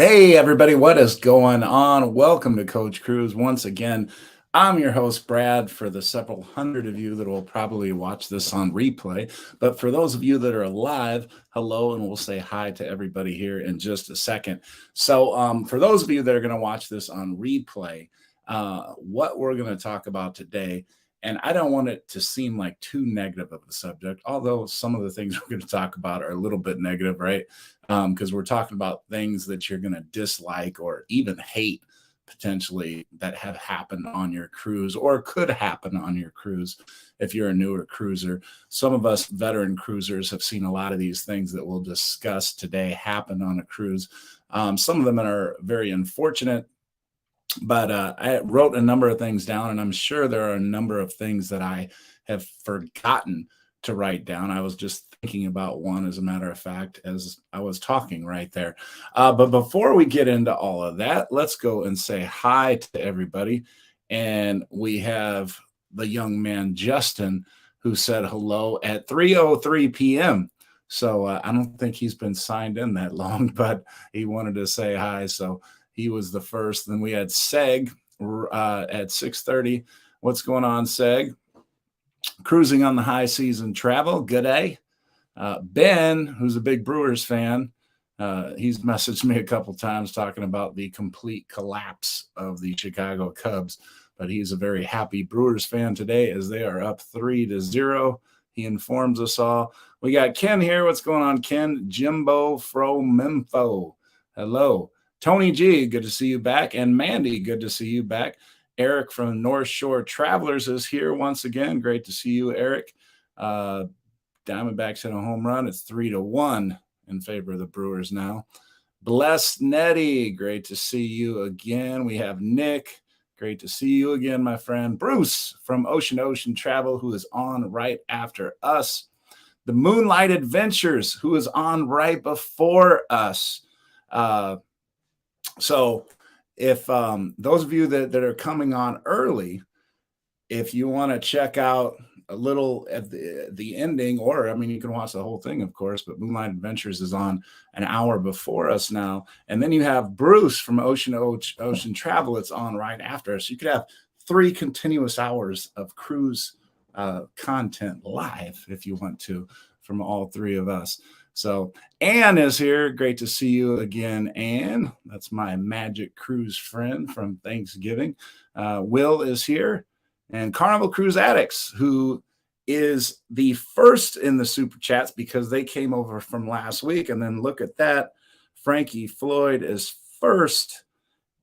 Hey, everybody, what is going on? Welcome to Coach Cruise. Once again, I'm your host, Brad, for the several hundred of you that will probably watch this on replay. But for those of you that are alive, hello, and we'll say hi to everybody here in just a second. So, for those of you that are going to watch this on replay, what we're going to talk about today, and I don't want it to seem like too negative of a subject, although some of the things we're going to talk about are a little bit negative, right? Because we're talking about things that you're going to dislike or even hate potentially that have happened on your cruise or could happen on your cruise if you're a newer cruiser. Some of us veteran cruisers have seen a lot of these things that we'll discuss today happen on a cruise. Some of them are very unfortunate, but I wrote a number of things down, and I'm sure there are a number of things that I have forgotten to write down. I was just thinking about one, as a matter of fact, as I was talking right there. But before we get into all of that, let's go and say hi to everybody. And we have the young man, Justin, who said hello at 3:03 p.m. So I don't think he's been signed in that long, but he wanted to say hi. So he was the first. Then we had Seg at 6:30. What's going on, Seg? Cruising on the high season travel. Good day. Ben, who's a big Brewers fan, he's messaged me a couple times talking about the complete collapse of the Chicago Cubs. But he's a very happy Brewers fan today as they are up 3-0. He informs us all. We got Ken here. What's going on, Ken? Jimbo Fro Memfo. Hello. Tony G, good to see you back. And Mandy, good to see you back. Eric from North Shore Travelers is here once again. Great to see you, Eric. Diamondbacks hit a home run. It's 3-1 in favor of the Brewers now. Bless Nettie, great to see you again. We have Nick. Great to see you again, my friend. Bruce from Ocean Travel, who is on right after us. The Moonlight Adventures, who is on right before us. So if those of you that are coming on early, if you want to check out a little at the ending, or I mean, you can watch the whole thing, of course, but Moonlight Adventures is on an hour before us now. And then you have Bruce from Ocean Travel. It's on right after us. You could have 3 continuous hours of cruise content live if you want to from all 3 of us. So Anne is here. Great to see you again, Anne. That's my Magic Cruise friend from Thanksgiving. Will is here. And Carnival Cruise Addicts, who is the first in the Super Chats because they came over from last week. And then look at that. Frankie Floyd is first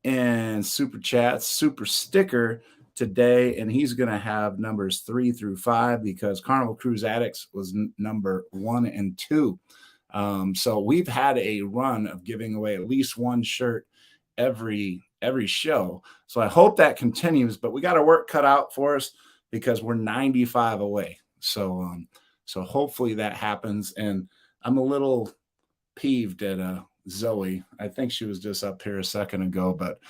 in Super Chats, Super Sticker today. And he's going to have numbers 3 through 5 because Carnival Cruise Addicts was number 1 and 2. So we've had a run of giving away at least one shirt every show. So I hope that continues, but we got our work cut out for us because we're 95 away. So hopefully that happens. And I'm a little peeved at Zoe. I think she was just up here a second ago, but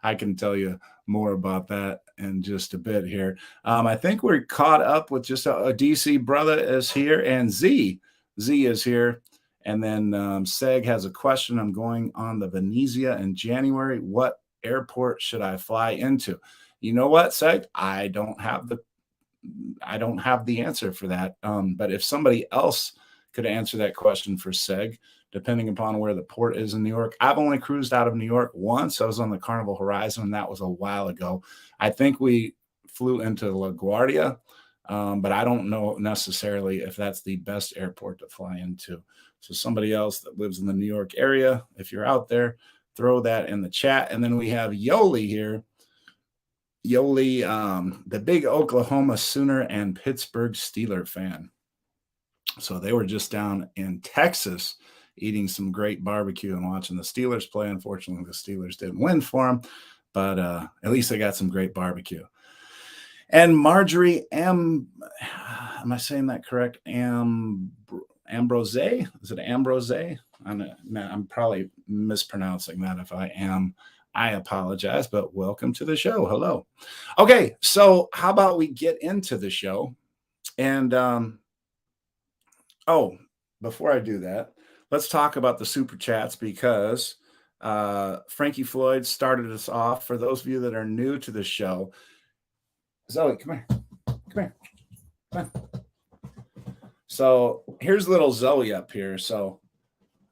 I can tell you more about that in just a bit here. I think we're caught up with just a DC brother is here, and Z is here. And then Seg has a question. I'm going on the Venezia in January. What airport should I fly into? You know what, Seg? I don't have the answer for that. But if somebody else could answer that question for Seg, depending upon where the port is in New York. I've only cruised out of New York once. I was on the Carnival Horizon, and that was a while ago. I think we flew into LaGuardia, but I don't know necessarily if that's the best airport to fly into. So somebody else that lives in the New York area, if you're out there, throw that in the chat. And then we have Yoli here. Yoli, the big Oklahoma Sooner and Pittsburgh Steeler fan. So they were just down in Texas eating some great barbecue and watching the Steelers play. Unfortunately, the Steelers didn't win for them, but at least they got some great barbecue. And Marjorie am I saying that correct? Ambrose? Is it Ambrose? I'm probably mispronouncing that. If I am, I apologize, but welcome to the show. Hello. Okay, so how about we get into the show? And before I do that, let's talk about the super chats because Frankie Floyd started us off. For those of you that are new to the show, Zoe, come here. Come here. Come on. So here's little Zoe up here. So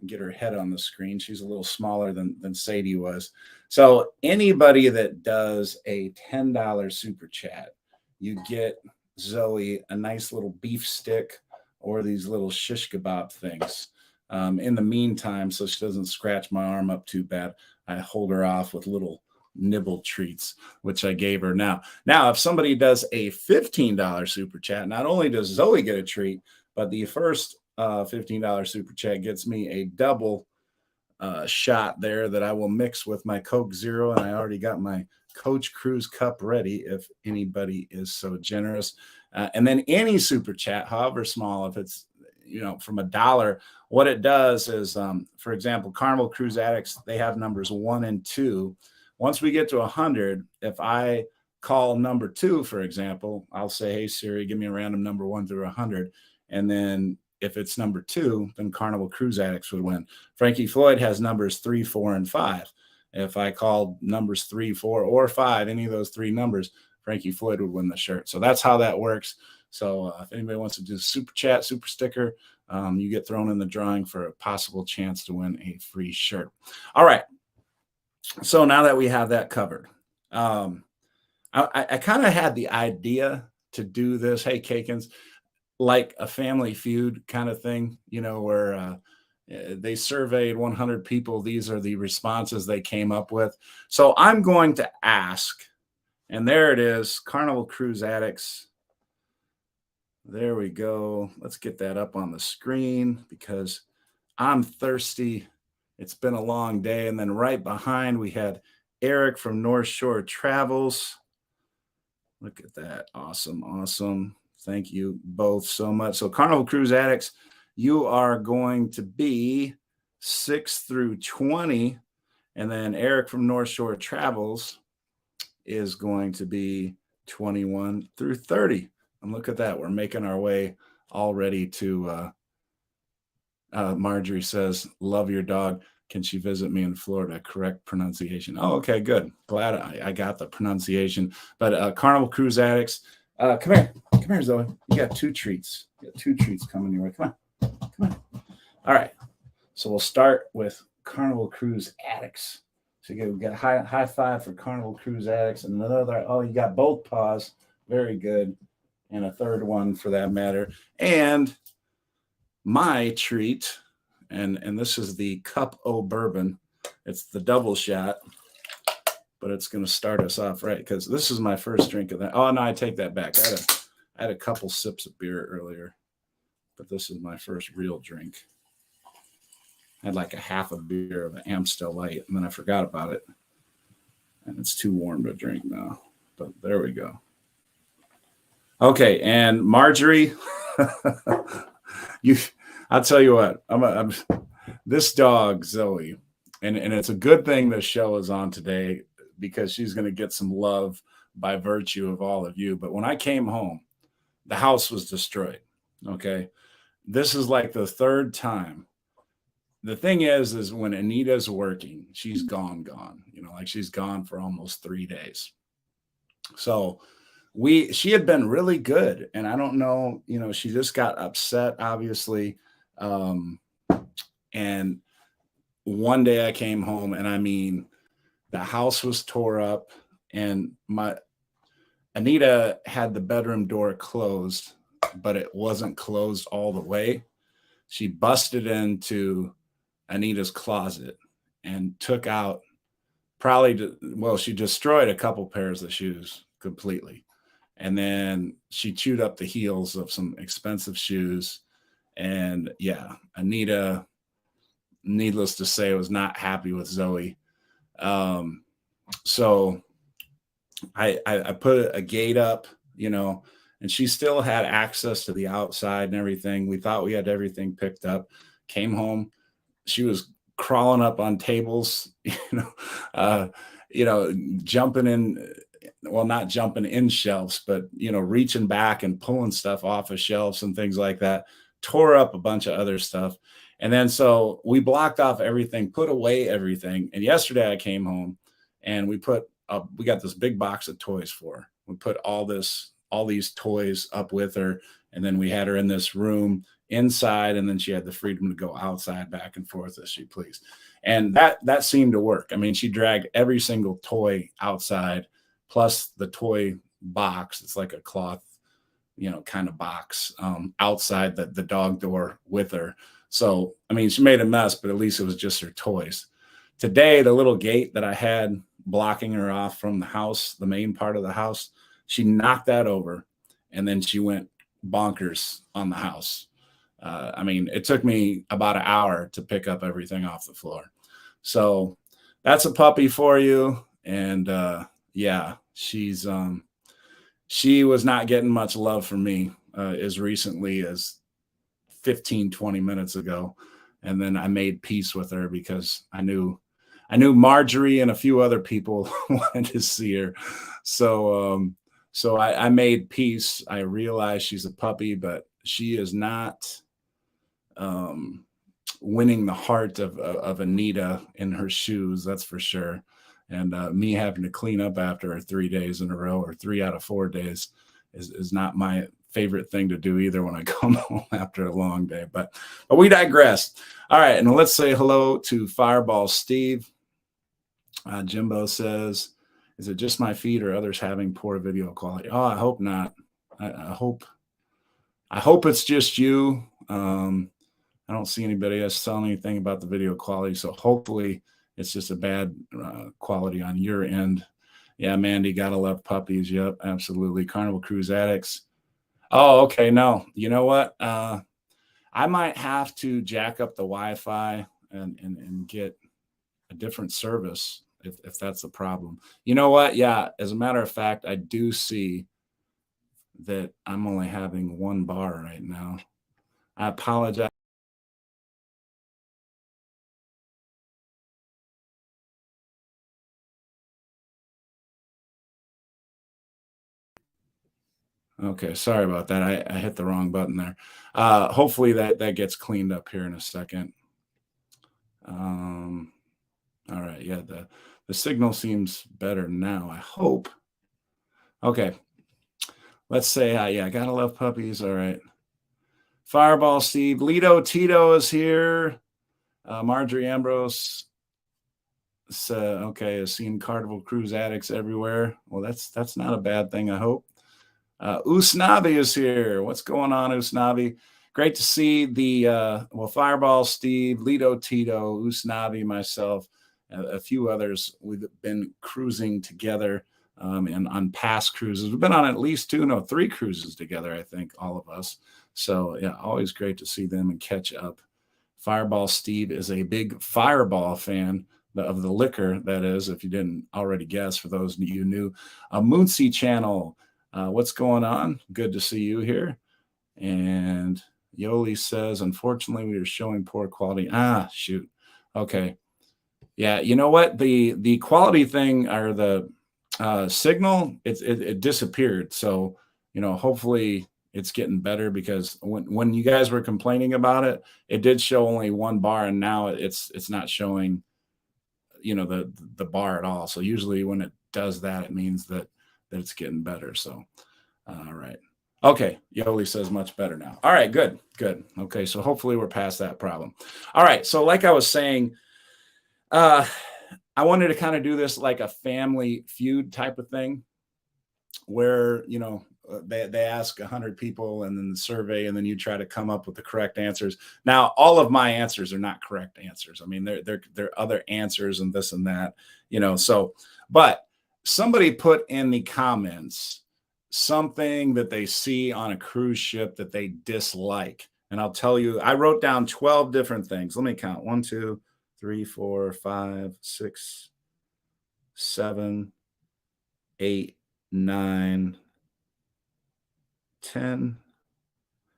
get her head on the screen. She's a little smaller than Sadie was. So anybody that does a $10 super chat, you get Zoe a nice little beef stick or these little shish kebab things. In the meantime, so she doesn't scratch my arm up too bad, I hold her off with little nibble treats, which I gave her. Now, if somebody does a $15 super chat, not only does Zoe get a treat, but the first $15 super chat gets me a double shot there that I will mix with my Coke Zero, and I already got my Coach Cruise cup ready if anybody is so generous. And then any super chat, however small, if it's from $1, what it does is, for example, Carnival Cruise Addicts, they have numbers 1 and 2. Once we get to 100, if I call number 2, for example, I'll say, hey Siri, give me a random number 1 through 100, and then if it's number 2, then Carnival Cruise Addicts would win. Frankie Floyd has numbers 3, 4, and 5. If I called numbers 3, 4, or 5, any of those 3 numbers, Frankie Floyd would win the shirt. So that's how that works. So if anybody wants to do super chat, super sticker, you get thrown in the drawing for a possible chance to win a free shirt. All right. So now that we have that covered, I kind of had the idea to do this. Hey, Kakins, like a Family Feud kind of thing, where they surveyed 100 people. These are the responses they came up with. So I'm going to ask, and there it is, Carnival Cruise Addicts. There we go. Let's get that up on the screen because I'm thirsty. It's been a long day. And then right behind, we had Eric from North Shore Travels. Look at that. Awesome. Awesome. Thank you both so much. So Carnival Cruise Addicts, you are going to be 6 through 20. And then Eric from North Shore Travels is going to be 21 through 30. And look at that. We're making our way already to Marjorie says, love your dog. Can she visit me in Florida? Correct pronunciation. Oh, okay, good. Glad I got the pronunciation. But Carnival Cruise Addicts, come here. Come here, Zoe. You got 2 treats. You got 2 treats coming your way. Come on. Come on. All right. So we'll start with Carnival Cruise Addicts. So we got a high five for Carnival Cruise Addicts. And another, you got both paws. Very good. And a third one for that matter. And my treat, and this is the Cup O Bourbon. It's the double shot, but it's going to start us off right because this is my first drink of that. Oh, no, I take that back. I had a couple sips of beer earlier, but this is my first real drink. I had like a half a beer of an Amstel Light, and then I forgot about it. And it's too warm to drink now, but there we go. Okay, and Marjorie, I'll tell you what, I'm this dog, Zoe, and it's a good thing this show is on today because she's going to get some love by virtue of all of you. But when I came home, the house was destroyed. Okay, this is like the 3rd time. The thing is when Anita's working, she's gone, like she's gone for almost 3 days. So she had been really good. And I don't know, she just got upset, obviously. And one day I came home and I mean, the house was tore up and Anita had the bedroom door closed, but it wasn't closed all the way. She busted into Anita's closet and took out she destroyed a couple pairs of shoes completely. And then she chewed up the heels of some expensive shoes. And yeah, Anita, needless to say, was not happy with Zoe. So I put a gate up, and she still had access to the outside and everything. We thought we had everything picked up. Came home. She was crawling up on tables, jumping in. Well, not jumping in shelves, but, reaching back and pulling stuff off of shelves and things like that, tore up a bunch of other stuff. And then so we blocked off everything, put away everything. And yesterday I came home and we got this big box of toys for her. We put all these toys up with her, and then we had her in this room inside, and then she had the freedom to go outside back and forth as she pleased. And that seemed to work. I mean, she dragged every single toy outside, plus the toy box. It's like a cloth, kind of box outside the dog door with her. So, I mean, she made a mess, but at least it was just her toys. Today, the little gate that I had blocking her off from the house, the main part of the house, she knocked that over, and then she went bonkers on the house. I mean, it took me about an hour to pick up everything off the floor. So that's a puppy for you. And yeah, she was not getting much love from me as recently as 15, 20 minutes ago. And then I made peace with her because I knew Marjorie and a few other people wanted to see her. So I made peace. I realized she's a puppy, but she is not winning the heart of Anita in her shoes. That's for sure. And me having to clean up after her 3 days in a row, or 3 out of 4 days, is not my favorite thing to do either when I come home after a long day. But we digress. All right, and let's say hello to Fireball Steve. Jimbo says, "Is it just my feed or others having poor video quality?" Oh, I hope not. I hope it's just you. I don't see anybody else telling anything about the video quality, so hopefully it's just a bad quality on your end. Yeah, Mandy, gotta love puppies. Yep, absolutely. Carnival Cruise Addicts. Oh, okay. No, you know what? I might have to jack up the Wi-Fi and get a different service if that's the problem. You know what? Yeah, as a matter of fact, I do see that I'm only having one bar right now. I apologize. Okay, sorry about that. I hit the wrong button there. Hopefully that gets cleaned up here in a second. All right, yeah, the signal seems better now, I hope. Okay, let's say yeah, gotta love puppies. All right. Fireball Steve, Lido Tito is here. Marjorie Ambrose okay, has seen Carnival Cruise Addicts everywhere. Well, that's not a bad thing, I hope. Usnavi is here. What's going on, Usnavi? Great to see the Fireball Steve, Lido Tito, Usnavi, myself, a few others. We've been cruising together and on past cruises. We've been on at least 3 cruises together, I think, all of us. So yeah, always great to see them and catch up. Fireball Steve is a big Fireball fan of the liquor, that is, if you didn't already guess, for those of you new. Moonsea channel. What's going on? Good to see you here. And Yoli says, unfortunately, we are showing poor quality. Shoot. Okay. Yeah, you know what? The quality thing, or the signal, it disappeared. So, hopefully it's getting better, because when you guys were complaining about it, it did show only one bar, and now it's not showing, the bar at all. So usually when it does that, it means that it's getting better. So, all right. Okay. Yoli says much better now. All right. Good. Okay. So hopefully we're past that problem. All right. So like I was saying, I wanted to kind of do this like a Family Feud type of thing, where, they ask 100 people and then the survey, and then you try to come up with the correct answers. Now, all of my answers are not correct answers. I mean, there are other answers and this and that, so, but somebody put in the comments something that they see on a cruise ship that they dislike. And I'll tell you, I wrote down 12 different things. Let me count. 1, 2, 3, 4, 5, 6, 7, 8, 9, 10.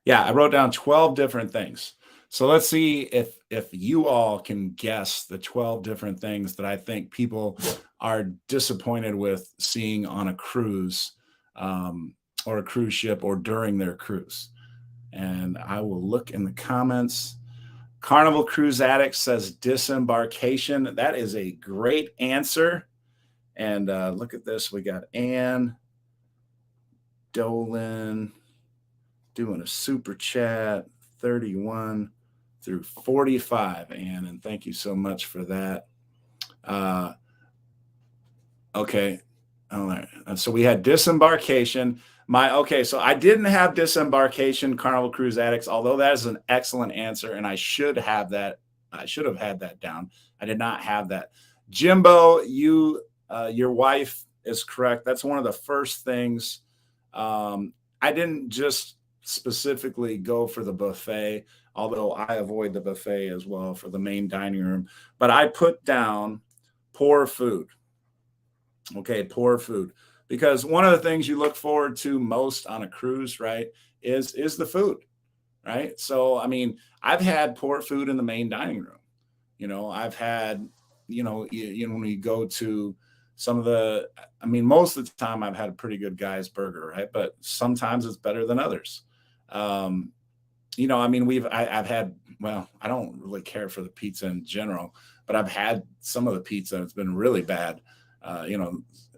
Yeah, I wrote down 12 different things. So let's see if you all can guess the 12 different things that I think people are disappointed with seeing on a cruise, or a cruise ship, or during their cruise. And I will look in the comments. Carnival Cruise Addict says disembarkation. That is a great answer. And look at this. We got Ann Dolan doing a super chat, 31 through 45, Ann. And thank you so much for that. Okay. All right. So we had disembarkation. So I didn't have disembarkation, Carnival Cruise Addicts, although that is an excellent answer, and I should have that. I should have had that down. I did not have that. Jimbo, your wife is correct. That's one of the first things. I didn't just specifically go for the buffet, although I avoid the buffet as well for the main dining room, but I put down poor food. Okay, poor food. Because one of the things you look forward to most on a cruise, right, is the food, right? So, I mean, I've had poor food in the main dining room. I've had, when you go to some of most of the time I've had a pretty good Guy's burger, right? But sometimes it's better than others. I've had, I don't really care for the pizza in general, but I've had some of the pizza that's been really bad.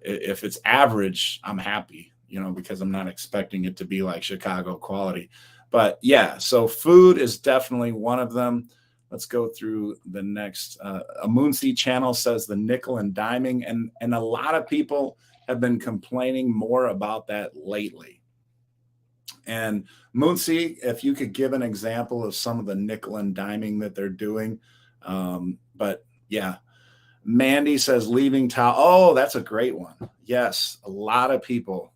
If it's average, I'm happy, because I'm not expecting it to be like Chicago quality. But yeah, so food is definitely one of them. Let's go through the next. A Moonsea channel says the nickel and diming, and a lot of people have been complaining more about that lately. And Moonsea, if you could give an example of some of the nickel and diming that they're doing. But yeah. Mandy says leaving towel. Oh, that's a great one. Yes, a lot of people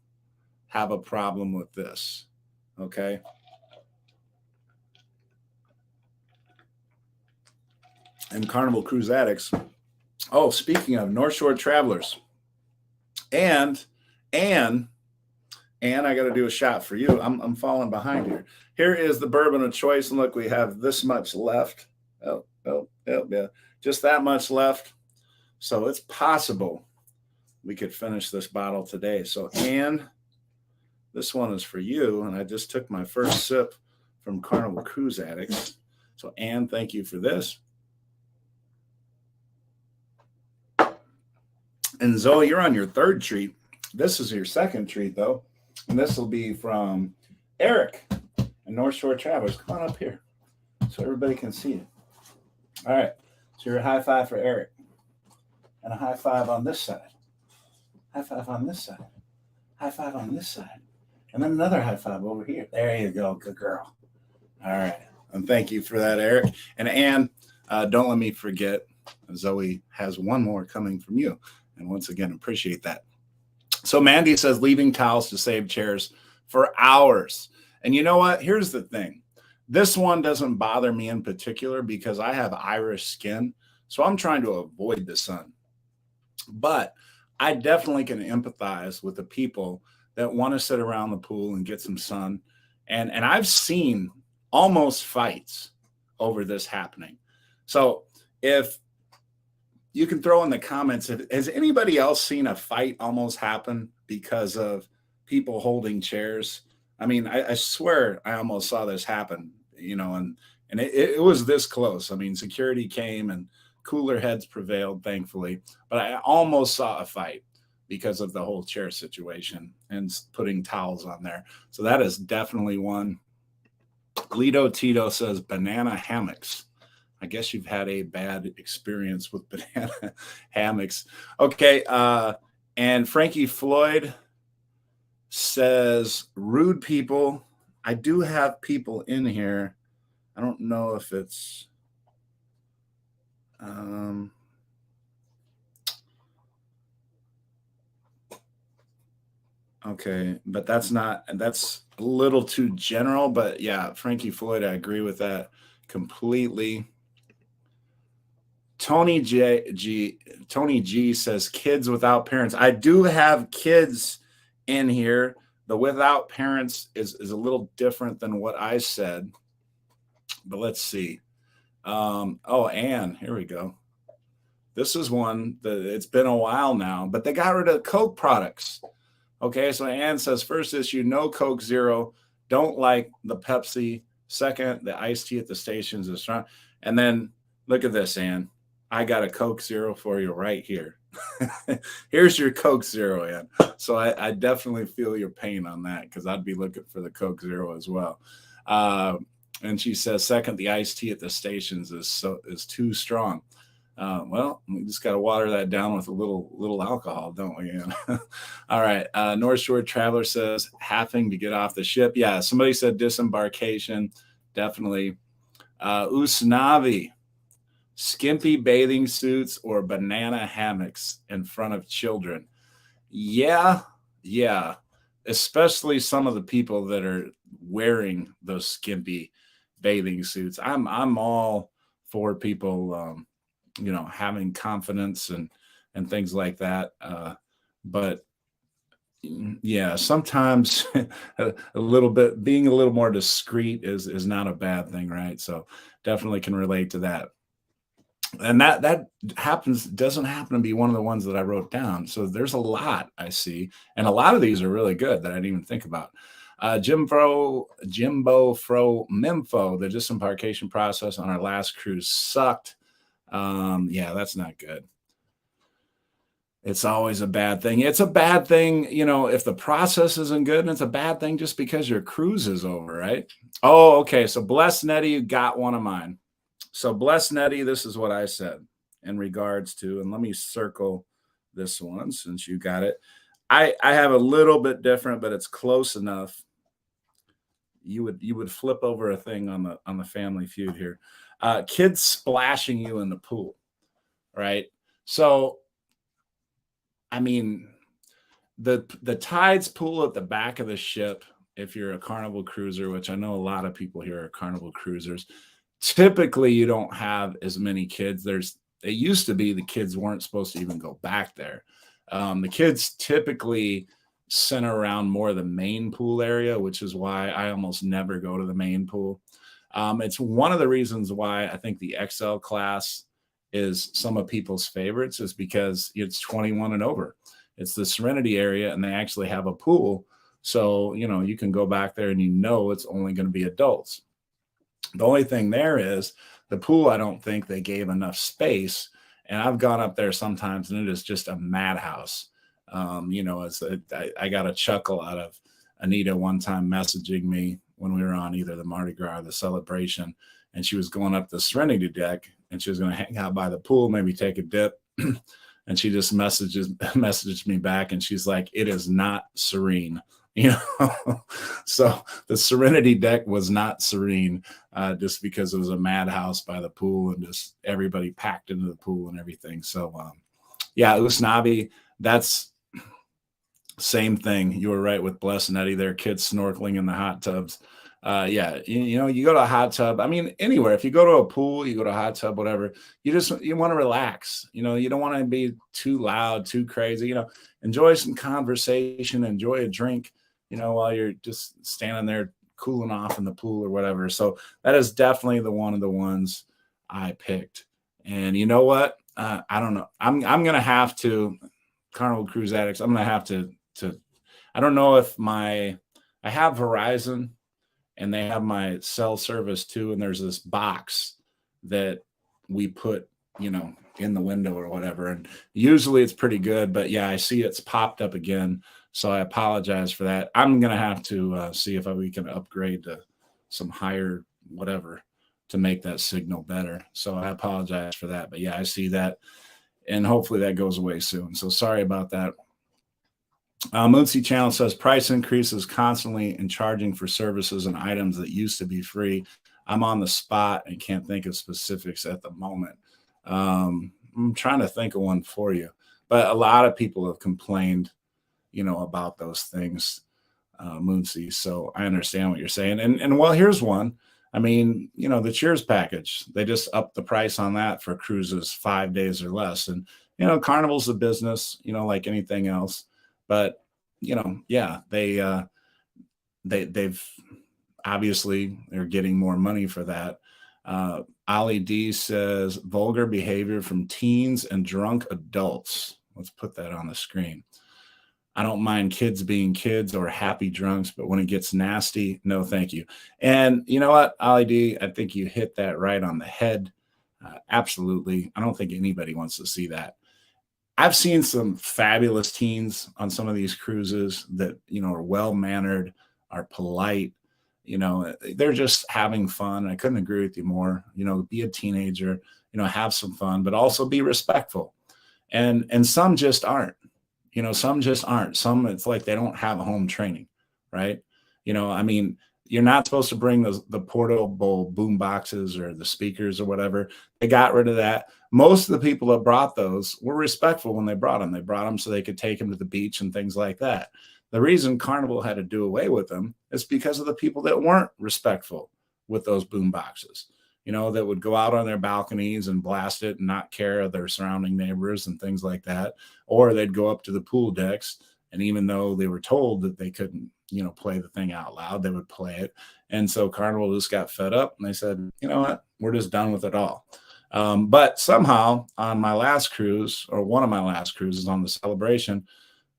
have a problem with this. Okay. And Carnival Cruise Addicts. Oh, speaking of North Shore Travelers. And I got to do a shot for you. I'm falling behind here. Here is the bourbon of choice. And look, we have this much left. Oh, yeah. Just that much left. So it's possible we could finish this bottle today. So, Ann, this one is for you. And I just took my first sip from Carnival Cruise Addicts. So, Ann, thank you for this. And Zoe, you're on your third treat. This is your second treat, though. And this will be from Eric and North Shore Travelers. Come on up here so everybody can see it. All right. So, your high five for Eric. And a high five on this side. High five on this side. High five on this side. And then another high five over here. There you go. Good girl. All right. And thank you for that, Eric. And Ann, don't let me forget, Zoe has one more coming from you. And once again, appreciate that. So Mandy says leaving towels to save chairs for hours. And you know what? Here's the thing. This one doesn't bother me in particular because I have Irish skin. So I'm trying to avoid the sun. But I definitely can empathize with the people that want to sit around the pool and get some sun. And I've seen almost fights over this happening. So if you can throw in the comments, has anybody else seen a fight almost happen because of people holding chairs? I mean, I swear I almost saw this happen, and it was this close. I mean, security came and cooler heads prevailed, thankfully, but I almost saw a fight because of the whole chair situation and putting towels on there. So that is definitely one. Lido Tito says banana hammocks. I guess you've had a bad experience with banana hammocks. Okay. And Frankie Floyd says rude people. I do have people in here. I don't know if it's, okay, but that's a little too general, but yeah, Frankie Floyd, I agree with that completely. Tony G says kids without parents. I do have kids in here. The without parents is a little different than what I said, but let's see. Ann, here we go. This is one that it's been a while now, but they got rid of Coke products. Okay, so Ann says, first issue, no Coke Zero. Don't like the Pepsi. Second, the iced tea at the stations is strong. And then look at this, Ann. I got a Coke Zero for you right here. Here's your Coke Zero, Ann. So I definitely feel your pain on that because I'd be looking for the Coke Zero as well. Uh, and she says, second, the iced tea at the stations is too strong. Well, we just got to water that down with a little alcohol, don't we? Ann? All right. North Shore Traveler says having to get off the ship. Yeah, somebody said disembarkation. Definitely. Usnavi, skimpy bathing suits or banana hammocks in front of children. Yeah, yeah. Especially some of the people that are wearing those skimpy bathing suits. I'm all for people, having confidence and things like that. But yeah, sometimes a little bit being a little more discreet is not a bad thing, right? So definitely can relate to that. And that happens doesn't happen to be one of the ones that I wrote down. So there's a lot I see, and a lot of these are really good that I didn't even think about. Jimbo Fro Memfo, the disembarkation process on our last cruise sucked. Yeah, that's not good. It's always a bad thing. It's a bad thing, if the process isn't good, and it's a bad thing just because your cruise is over, right? Oh, okay. So Bless Nettie, you got one of mine. So Bless Nettie, this is what I said in regards to, and let me circle this one since you got it. I have a little bit different, but it's close enough. You would flip over a thing on the Family Feud here. Kids splashing you in the pool, right? So I mean, the tides pool at the back of the ship, if you're a Carnival cruiser, which I know a lot of people here are Carnival cruisers, typically you don't have as many kids. It used to be the kids weren't supposed to even go back there. The kids typically center around more the main pool area, which is why I almost never go to the main pool. It's one of the reasons why I think the XL class is some of people's favorites is because it's 21 and over. It's the Serenity area, and they actually have a pool. So, you can go back there and it's only going to be adults. The only thing there is the pool, I don't think they gave enough space. And I've gone up there sometimes and it is just a madhouse. I got a chuckle out of Anita one time messaging me when we were on either the Mardi Gras or the celebration. And she was going up the Serenity deck and she was going to hang out by the pool, maybe take a dip. And she just messaged me back and she's like, it is not serene. So the Serenity deck was not serene just because it was a madhouse by the pool and just everybody packed into the pool and everything. So yeah, Usnavi, that's same thing. You were right with Bless and Eddie there, kids snorkeling in the hot tubs. Yeah, you go to a hot tub. I mean, anywhere. If you go to a pool, you go to a hot tub, whatever. You want to relax. You don't want to be too loud, too crazy. Enjoy some conversation, enjoy a drink. While you're just standing there cooling off in the pool or whatever. So that is definitely one of the ones I picked. And you know what? I don't know. I'm gonna have to Carnival Cruise Addicts. I'm gonna have to. I don't know if I have Verizon and they have my cell service too. And there's this box that we put, in the window or whatever. And usually it's pretty good, but yeah, I see it's popped up again. So I apologize for that. I'm going to have to see if we can upgrade to some higher whatever to make that signal better. So I apologize for that. But yeah, I see that. And hopefully that goes away soon. So sorry about that. Moonsey Channel says price increases constantly and charging for services and items that used to be free. I'm on the spot and can't think of specifics at the moment. I'm trying to think of one for you. But a lot of people have complained about those things, Moonsey. So I understand what you're saying. And well, here's one. I mean, the Cheers package, they just upped the price on that for cruises 5 days or less. And, Carnival's a business, like anything else. But, yeah, they've obviously they're getting more money for that. Ali D says vulgar behavior from teens and drunk adults. Let's put that on the screen. I don't mind kids being kids or happy drunks, but when it gets nasty, no, thank you. And you know what, Ollie D, I think you hit that right on the head. Absolutely. I don't think anybody wants to see that. I've seen some fabulous teens on some of these cruises that, are well mannered, are polite, they're just having fun. I couldn't agree with you more. Be a teenager, have some fun, but also be respectful. And some just aren't. Some just aren't. Some, it's like they don't have home training, right? I mean, you're not supposed to bring the portable boom boxes or the speakers or whatever. They got rid of that. Most of the people that brought those were respectful when they brought them. They brought them so they could take them to the beach and things like that. The reason Carnival had to do away with them is because of the people that weren't respectful with those boom boxes, that would go out on their balconies and blast it and not care of their surrounding neighbors and things like that. Or they'd go up to the pool decks, and even though they were told that they couldn't, play the thing out loud, they would play it. And so Carnival just got fed up and they said, you know what, we're just done with it all. But somehow on my last cruise, or one of my last cruises on the Celebration,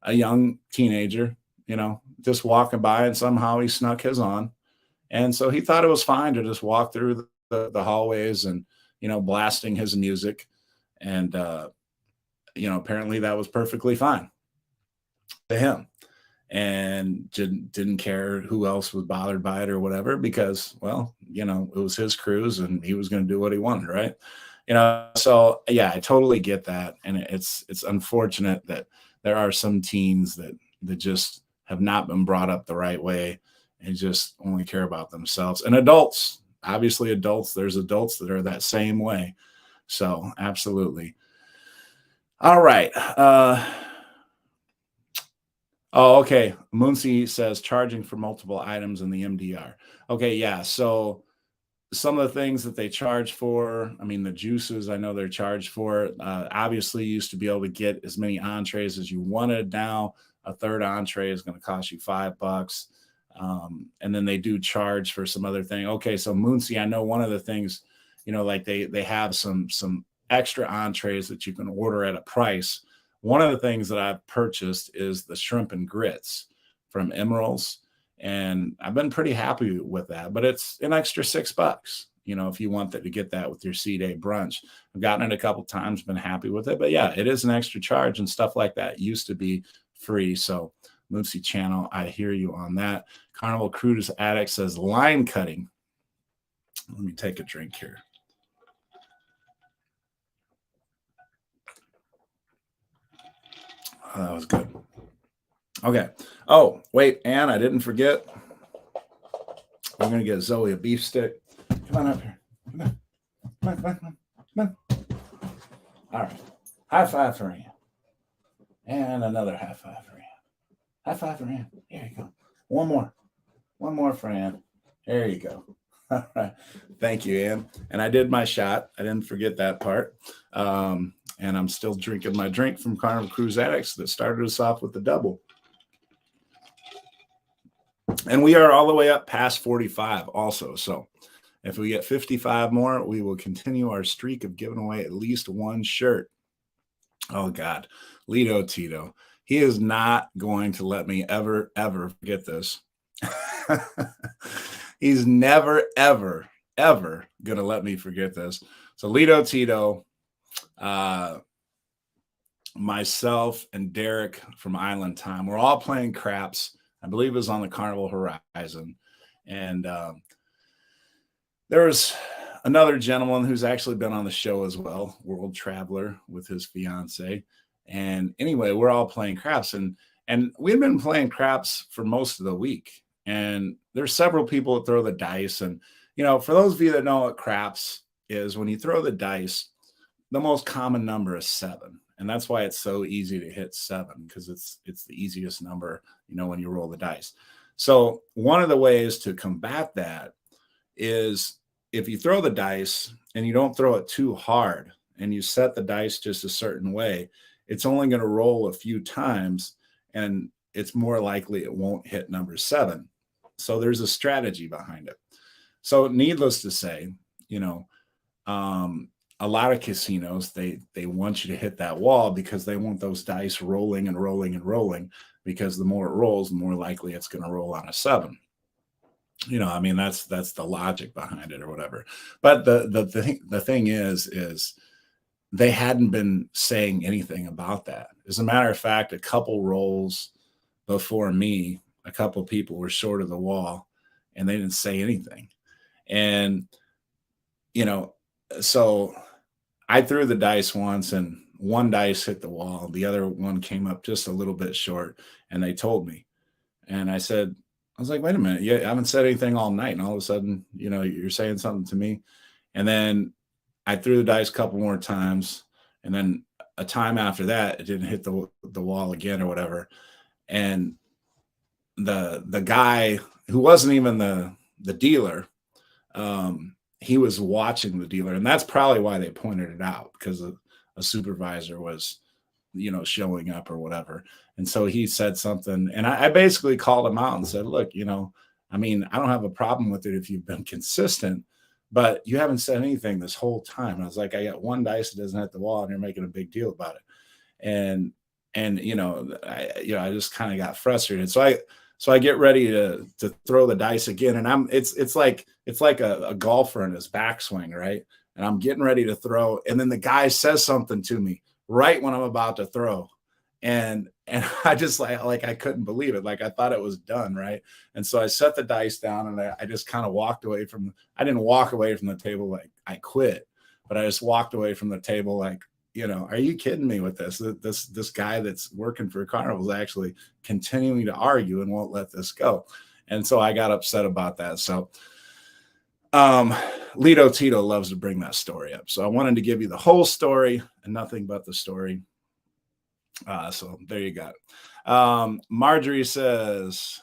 a young teenager, just walking by, and somehow he snuck his on. And so he thought it was fine to just walk through the hallways and, blasting his music. And, apparently that was perfectly fine to him, and didn't care who else was bothered by it or whatever, because, well, it was his cruise and he was going to do what he wanted. Right. So yeah, I totally get that. And it's unfortunate that there are some teens that just have not been brought up the right way and just only care about themselves. And adults, obviously adults, there's adults that are that same way. So absolutely. All right. Oh, okay. Moonsey says charging for multiple items in the MDR. Okay, yeah. So some of the things that they charge for, I mean, the juices, I know they're charged for. Obviously, you used to be able to get as many entrees as you wanted. Now, a third entree is going to cost you $5. And then they do charge for some other thing. Okay, so Moonsey, I know one of the things, like they have some extra entrees that you can order at a price. One of the things that I've purchased is the shrimp and grits from Emeril's, and I've been pretty happy with that. But it's an extra $6, if you want to get that with your C-Day brunch. I've gotten it a couple times, been happy with it. But yeah, it is an extra charge, and stuff like that used to be free. So Moonsey Channel, I hear you on that. Carnival Cruise Addict says line cutting. Let me take a drink here. Oh, that was good. Okay. Oh, wait, Ann, I didn't forget. We're going to get Zoe a beef stick. Come on up here. Come on. Come on. All right. High five for Ann. And another high five for Ann. High five for Ann. Here you go. One more for Ann. There you go. All right. Thank you, Ann. And I did my shot. I didn't forget that part. And I'm still drinking my drink from Carnival Cruise Addicts that started us off with the double. And we are all the way up past 45 also. So if we get 55 more, we will continue our streak of giving away at least one shirt. Oh, God. Lito Tito. He is not going to let me ever forget this. He's never, ever going to let me forget this. So Lito Tito, myself and Derek from Island Time, we're all playing craps. I believe it was on the Carnival Horizon. And there was another gentleman who's actually been on the show as well, World Traveler with his fiance. And anyway, we're all playing craps, and we've been playing craps for most of the week. And there's several people that throw the dice. And, for those of you that know what craps is, when you throw the dice, the most common number is 7. And that's why it's so easy to hit 7, because it's the easiest number, when you roll the dice. So one of the ways to combat that is if you throw the dice and you don't throw it too hard and you set the dice just a certain way, it's only going to roll a few times, and it's more likely it won't hit number 7. So there's a strategy behind it. So needless to say, a lot of casinos, they want you to hit that wall because they want those dice rolling and rolling and rolling, because the more it rolls, the more likely it's going to roll on a seven. I mean, that's the logic behind it or whatever. But the thing is they hadn't been saying anything about that. As a matter of fact, a couple rolls before me, a couple people were short of the wall, and they didn't say anything. And you know, so I threw the dice once, and one dice hit the wall. The other one came up just a little bit short, and they told me. And I was like, wait a minute, yeah, I haven't said anything all night, and all of a sudden, you're saying something to me. And then I threw the dice a couple more times, and then a time after that, it didn't hit the wall again or whatever. And the guy who wasn't even the dealer, he was watching the dealer, and that's probably why they pointed it out, because a supervisor was showing up or whatever. And so he said something, and I basically called him out and said, look, I mean, I don't have a problem with it if you've been consistent, but you haven't said anything this whole time. I was like, I got one dice that doesn't hit the wall, and you're making a big deal about it. And I just kind of got frustrated. So I get ready to throw the dice again, and it's like a golfer in his backswing, right? And I'm getting ready to throw, and then the guy says something to me right when I'm about to throw. And I just like I couldn't believe it. Like, I thought it was done, right? And so I set the dice down, and I just kind of walked away from. I didn't walk away from the table like I quit, but I just walked away from the table like, are you kidding me with this? This guy that's working for Carnival is actually continuing to argue and won't let this go. And so I got upset about that. So Lito Tito loves to bring that story up. So I wanted to give you the whole story and nothing but the story. So there you go. Marjorie says,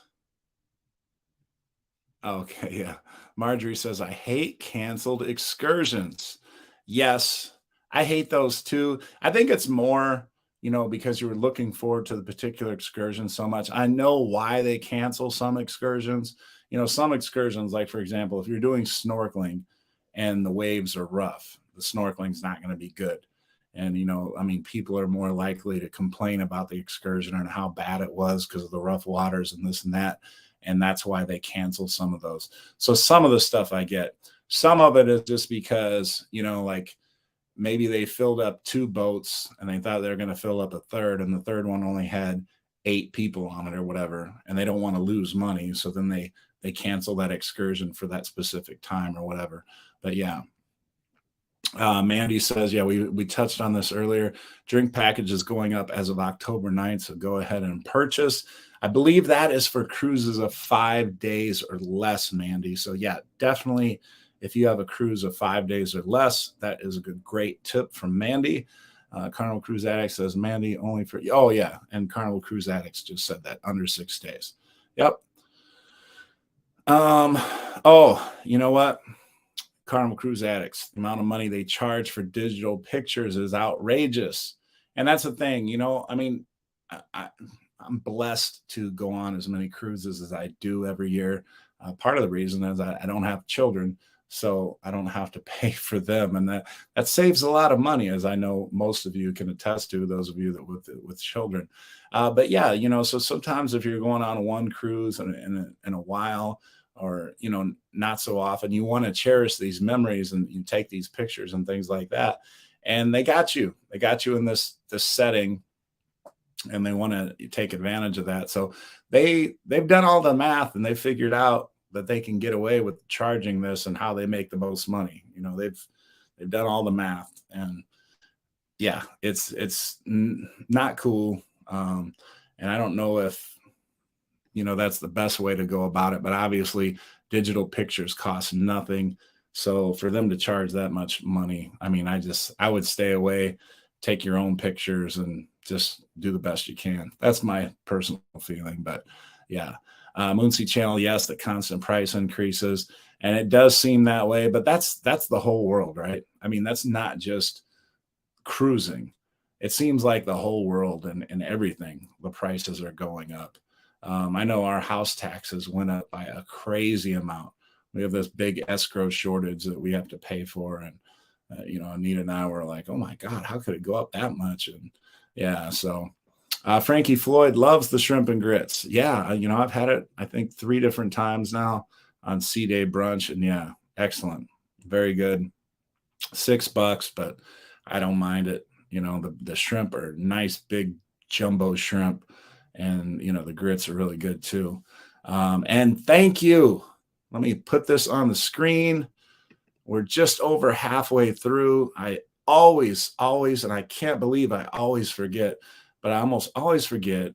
okay, yeah. Marjorie says, I hate canceled excursions. Yes, I hate those too. I think it's more, because you were looking forward to the particular excursion so much. I know why they cancel some excursions. Some excursions, like, for example, if you're doing snorkeling and the waves are rough, the snorkeling's not going to be good. And, I mean, people are more likely to complain about the excursion and how bad it was because of the rough waters and this and that. And that's why they cancel some of those. So some of the stuff I get, some of it is just because, like, maybe they filled up 2 boats and they thought they were going to fill up a third, and the third one only had 8 people on it or whatever, and they don't want to lose money. So then they cancel that excursion for that specific time or whatever. But yeah. Mandy says, yeah, we touched on this earlier. Drink packages going up as of October 9th. So go ahead and purchase. I believe that is for cruises of 5 days or less, Mandy. So yeah, definitely. If you have a cruise of 5 days or less, that is a great tip from Mandy. Carnival Cruise Addicts says, Mandy, only for, oh yeah. And Carnival Cruise Addicts just said that, under 6 days. Yep. Oh, you know what? Carnival Cruise Addicts, the amount of money they charge for digital pictures is outrageous. And that's the thing, I mean, I'm blessed to go on as many cruises as I do every year. Part of the reason is I don't have children, so I don't have to pay for them. And that saves a lot of money, as I know most of you can attest to, those of you that with children. But yeah, so sometimes if you're going on one cruise in a while, or not so often, you want to cherish these memories, and you take these pictures and things like that. And they got you in this setting, and they want to take advantage of that. So they've done all the math, and they figured out that they can get away with charging this and how they make the most money. They've done all the math, and yeah, it's not cool. And I don't know if that's the best way to go about it. But obviously, digital pictures cost nothing. So for them to charge that much money, I mean, I would stay away, take your own pictures, and just do the best you can. That's my personal feeling. But yeah, Moonsea Channel, yes, the constant price increases, and it does seem that way. But that's the whole world, right? I mean, that's not just cruising. It seems like the whole world and everything, the prices are going up. I know our house taxes went up by a crazy amount. We have this big escrow shortage that we have to pay for, and Anita and I were like, oh my God, how could it go up that much? And yeah, so Frankie Floyd loves the shrimp and grits. Yeah, I've had it, I think, 3 different times now on C-Day brunch. And yeah, excellent. Very good. $6, but I don't mind it. The shrimp are nice, big jumbo shrimp. And, the grits are really good too. And thank you. Let me put this on the screen. We're just over halfway through. I always, and I can't believe I always forget, but I almost always forget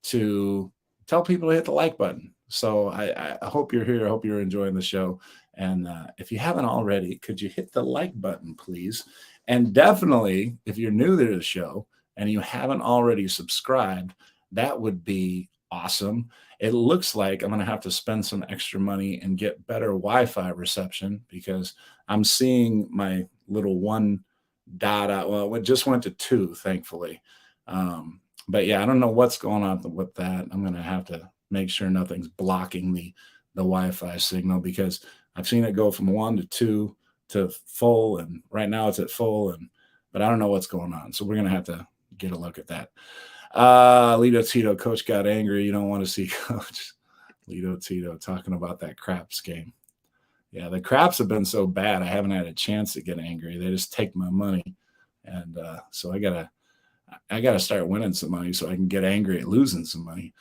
to tell people to hit the like button. So I hope you're here. I hope you're enjoying the show. And if you haven't already, could you hit the like button, please? And definitely, if you're new to the show and you haven't already subscribed, that would be awesome. It looks like I'm going to have to spend some extra money and get better Wi-Fi reception, because I'm seeing my little 1 dot out. Well, it just went to 2, thankfully. But yeah, I don't know what's going on with that. I'm going to have to make sure nothing's blocking the Wi-Fi signal, because I've seen it go from 1 to 2 to full, and right now it's at full, but I don't know what's going on. So we're going to have to get a look at that. Lito Tito, coach got angry. You don't want to see coach. Lito Tito talking about that craps game. Yeah, the craps have been so bad, I haven't had a chance to get angry. They just take my money. And so I gotta start winning some money so I can get angry at losing some money.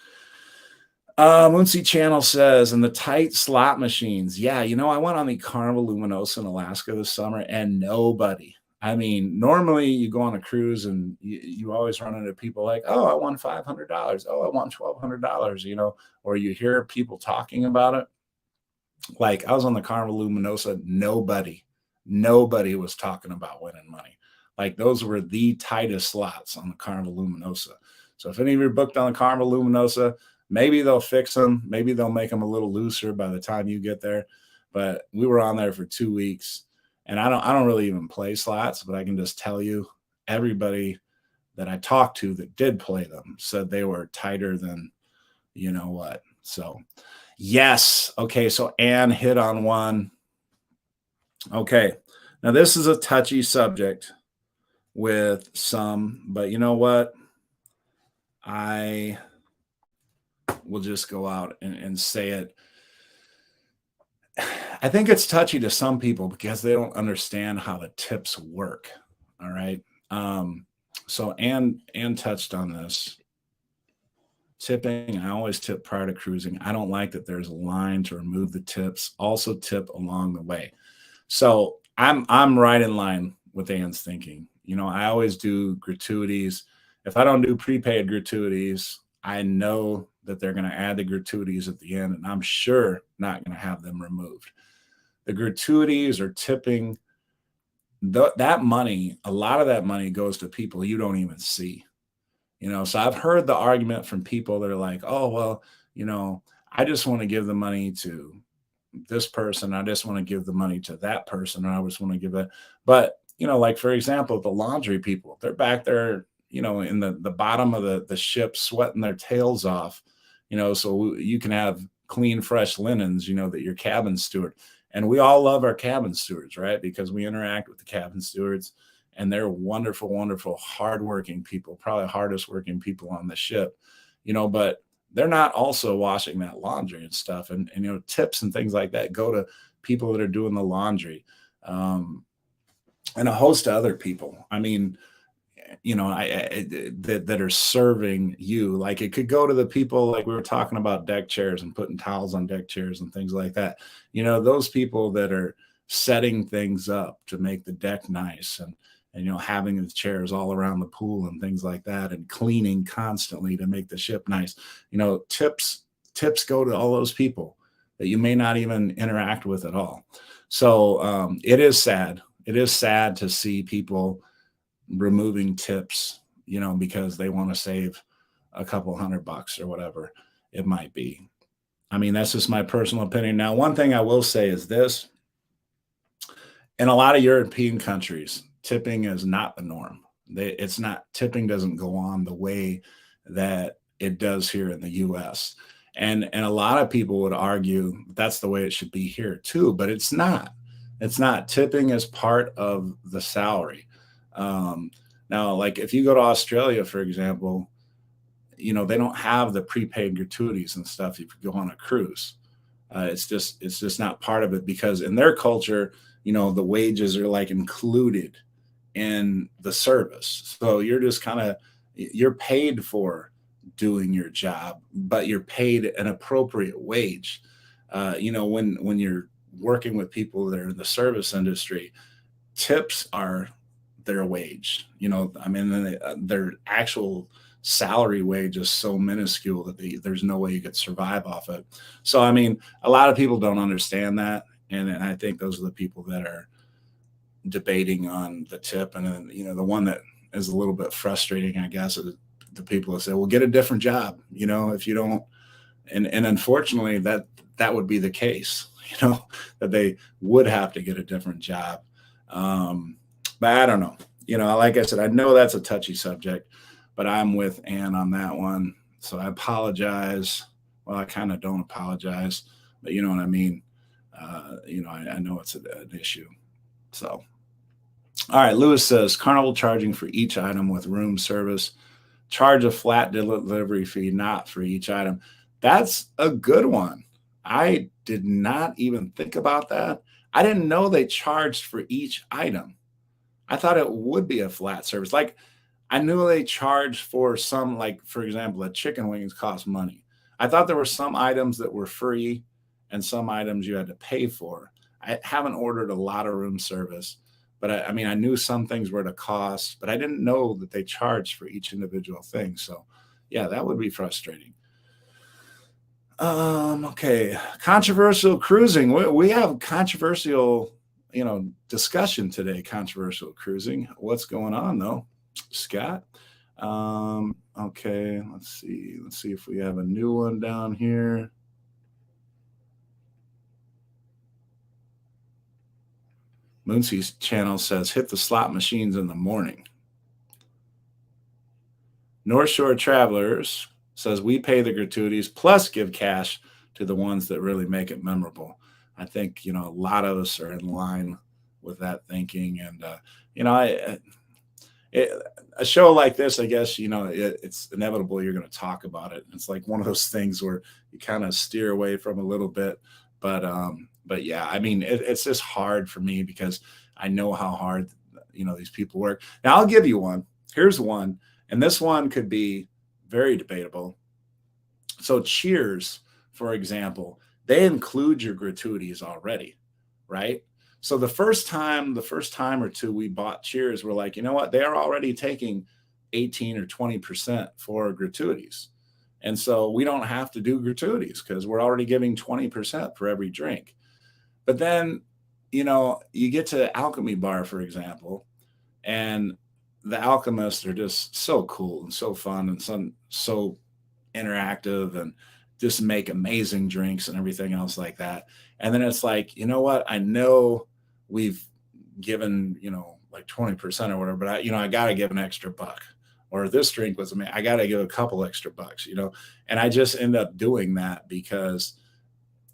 Moonsey Channel says, and the tight slot machines. Yeah, I went on the Carnival Luminosa in Alaska this summer, and nobody. I mean, normally you go on a cruise and you always run into people like, oh, I won $500. Oh, I won $1,200, or you hear people talking about it. Like, I was on the Carnival Luminosa, nobody was talking about winning money. Like, those were the tightest slots on the Carnival Luminosa. So if any of you are booked on the Carnival Luminosa, maybe they'll fix them. Maybe they'll make them a little looser by the time you get there. But we were on there for 2 weeks. And I don't really even play slots, but I can just tell you, everybody that I talked to that did play them said they were tighter than you know what. So yes. Okay. So Anne hit on one. Okay. Now this is a touchy subject with some, but you know what? I will just go out and say it. I think it's touchy to some people because they don't understand how the tips work. All right. So Anne touched on this. Tipping, I always tip prior to cruising. I don't like that there's a line to remove the tips. Also tip along the way. So I'm right in line with Anne's thinking. I always do gratuities. If I don't do prepaid gratuities, I know that they're going to add the gratuities at the end, and I'm sure not going to have them removed. The gratuities or tipping, that money, a lot of that money goes to people you don't even see. So I've heard the argument from people that are like, oh, well, I just want to give the money to this person. I just want to give the money to that person. Or I just want to give it. But, like, for example, the laundry people, they're back there, in the bottom of the ship, sweating their tails off, so you can have clean, fresh linens, that your cabin steward. And we all love our cabin stewards, right? Because we interact with the cabin stewards. And they're wonderful, wonderful, hardworking people, probably the hardest working people on the ship, but they're not also washing that laundry and stuff. And tips and things like that go to people that are doing the laundry, and a host of other people. I mean, that are serving you. Like, it could go to the people, like we were talking about deck chairs and putting towels on deck chairs and things like that. Those people that are setting things up to make the deck nice, and having the chairs all around the pool and things like that, and cleaning constantly to make the ship nice. Tips go to all those people that you may not even interact with at all. So it is sad. It is sad to see people removing tips, because they want to save a couple $100 or whatever it might be. I mean, that's just my personal opinion. Now, one thing I will say is this: in a lot of European countries, tipping is not the norm. Tipping doesn't go on the way that it does here in the US. And a lot of people would argue that's the way it should be here too, but it's not. It's not. Tipping is part of the salary. Um, Now, like if you go to Australia, for example, they don't have the prepaid gratuities and stuff if you go on a cruise. It's just not part of it because in their culture, the wages are like included in the service. So you're paid for doing your job, but you're paid an appropriate wage. When you're working with people that are in the service industry, tips are their wage. I mean, their actual salary wage is so minuscule that there's no way you could survive off it. So, I mean, a lot of people don't understand that. And I think those are the people that are debating on the tip. And then, the one that is a little bit frustrating, I guess, is the people that say, well, get a different job, if you don't. And unfortunately, that would be the case, that they would have to get a different job. But I don't know. Like I said, I know that's a touchy subject, but I'm with Ann on that one. So I apologize. Well, I kind of don't apologize, but you know what I mean. I know it's an issue. So, all right. Lewis says Carnival charging for each item with room service, charge a flat delivery fee, not for each item. That's a good one. I did not even think about that. I didn't know they charged for each item. I thought it would be a flat service. Like I knew they charged for some, like for example, the chicken wings cost money. I thought there were some items that were free and some items you had to pay for. I haven't ordered a lot of room service, but I mean, I knew some things were at a cost, but I didn't know that they charged for each individual thing. So yeah, that would be frustrating. Okay. Controversial cruising. We have controversial, discussion today. Controversial cruising. What's going on though, Scott? Okay. Let's see. Let's see if we have a new one down here. Moonsey's channel says hit the slot machines in the morning. North Shore Travelers says we pay the gratuities plus give cash to the ones that really make it memorable. I think a lot of us are in line with that thinking, and a show like this, I guess it's inevitable you're going to talk about it. It's like one of those things where you kind of steer away from a little bit, but yeah, I mean it's just hard for me because I know how hard these people work. Now I'll give you one. Here's one, and this one could be very debatable. So Cheers, for example, they include your gratuities already, right? So the first time or two we bought Cheers, we're like, you know what? They are already taking 18 or 20% for gratuities. And so we don't have to do gratuities because we're already giving 20% for every drink. But then, you get to Alchemy Bar, for example, and the alchemists are just so cool and so fun and so interactive and just make amazing drinks and everything else like that. And then it's like, you know what? I know we've given, like 20% or whatever, but I got to give an extra buck. Or this drink was amazing. I got to give a couple extra bucks, and I just end up doing that because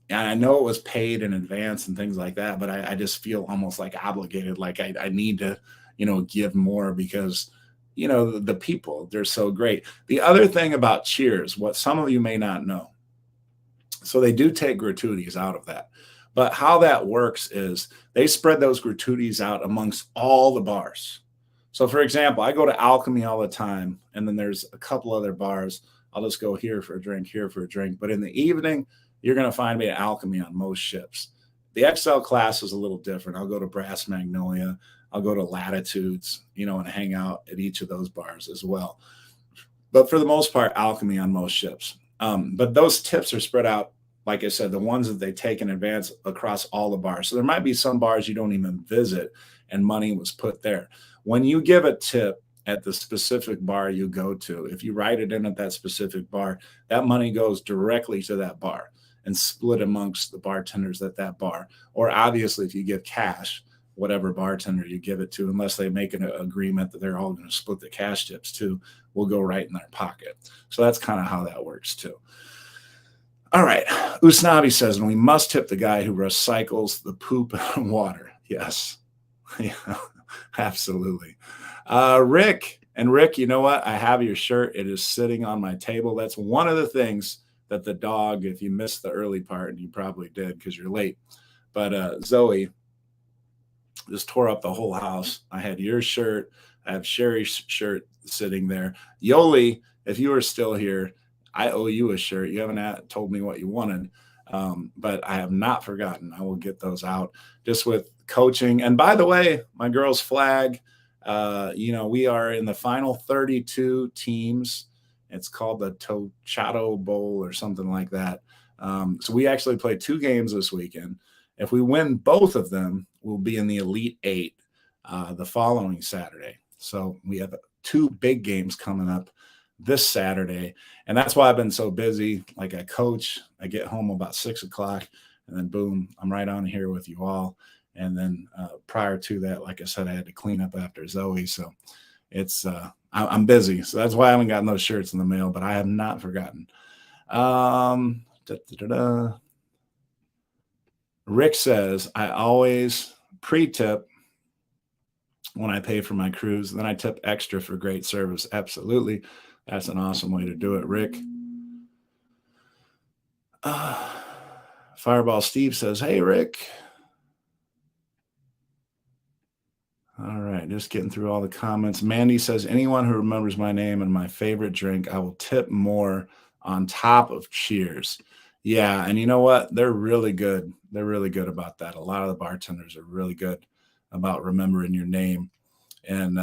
and I know it was paid in advance and things like that, but I just feel almost like obligated. Like I need to, give more because, the people, they're so great. The other thing about Cheers, what some of you may not know, so they do take gratuities out of that. But how that works is they spread those gratuities out amongst all the bars. So for example, I go to Alchemy all the time, and then there's a couple other bars. I'll just go here for a drink, here for a drink. But in the evening, you're going to find me at Alchemy on most ships. The XL class is a little different. I'll go to Brass Magnolia. I'll go to Latitudes, and hang out at each of those bars as well. But for the most part, Alchemy on most ships. But those tips are spread out, like I said, the ones that they take in advance across all the bars. So there might be some bars you don't even visit and money was put there. When you give a tip at the specific bar you go to, if you write it in at that specific bar, that money goes directly to that bar and split amongst the bartenders at that bar. Or obviously, if you give cash, whatever bartender you give it to, unless they make an agreement that they're all going to split the cash tips too, will go right in their pocket. So that's kind of how that works too. All right. Usnavi says, and we must tip the guy who recycles the poop and water. Yes. Yeah, absolutely. Rick, you know what? I have your shirt. It is sitting on my table. That's one of the things that the dog, if you missed the early part, and you probably did because you're late, but Zoe just tore up the whole house. I had your shirt. I have Sherry's shirt sitting there. Yoli, if you are still here, I owe you a shirt. You haven't told me what you wanted, but I have not forgotten. I will get those out just with coaching. And by the way, my girls' flag, we are in the final 32 teams. It's called the Tochado Bowl or something like that. So we actually play 2 games this weekend. If we win both of them, we'll be in the Elite Eight the following Saturday. So we have 2 big games coming up this Saturday. And that's why I've been so busy. Like I coach, I get home about 6 o'clock, and then boom, I'm right on here with you all. And then prior to that, like I said, I had to clean up after Zoe. So it's I'm busy. So that's why I haven't gotten those shirts in the mail, but I have not forgotten. Rick says, I always pre-tip when I pay for my cruise. Then I tip extra for great service. Absolutely. That's an awesome way to do it, Rick. Fireball Steve says, hey, Rick. All right, just getting through all the comments. Mandy says, anyone who remembers my name and my favorite drink, I will tip more on top of Cheers. Yeah, and you know what? They're really good. They're really good about that. A lot of the bartenders are really good about remembering your name. And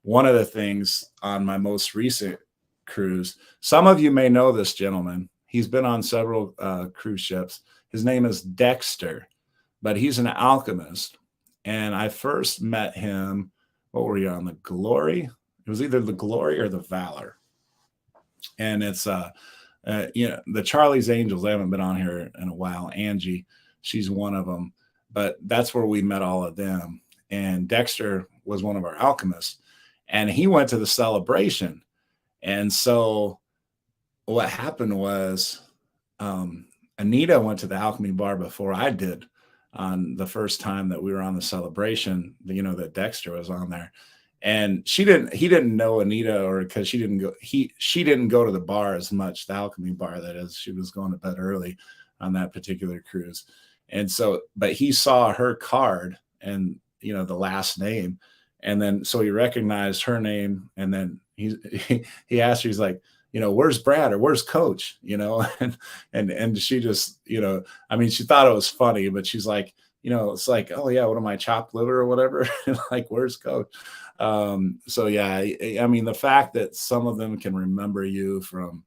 one of the things on my most recent cruise, some of you may know this gentleman. He's been on several cruise ships. His name is Dexter, but he's an alchemist. And I first met him, what were you on, the Glory? It was either the Glory or the Valor. And it's the Charlie's Angels. They haven't been on here in a while. Angie, she's one of them. But that's where we met all of them. And Dexter was one of our alchemists. And he went to the celebration. And so what happened was Anita went to the alchemy bar before I did on the first time that we were on the celebration, that Dexter was on there. And he didn't know Anita, or because she didn't go to the bar as much, the alchemy bar, that is. She was going to bed early on that particular cruise. And so, but he saw her card and, the last name. And then, so he recognized her name. And then he asked her, he's like, where's Brad or where's Coach, and she just, she thought it was funny, but she's like, it's like, oh yeah, what am I, chopped liver or whatever? Like, where's Coach? So yeah, the fact that some of them can remember you from,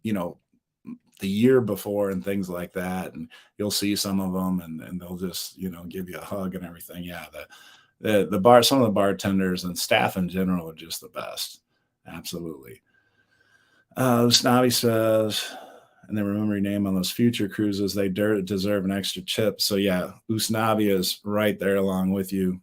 the year before and things like that, and you'll see some of them and they'll just, give you a hug and everything. Yeah. The bar, some of the bartenders and staff in general are just the best. Absolutely. Usnavi says, and then remember your name on those future cruises. They deserve an extra chip. So yeah, Usnavi is right there along with you,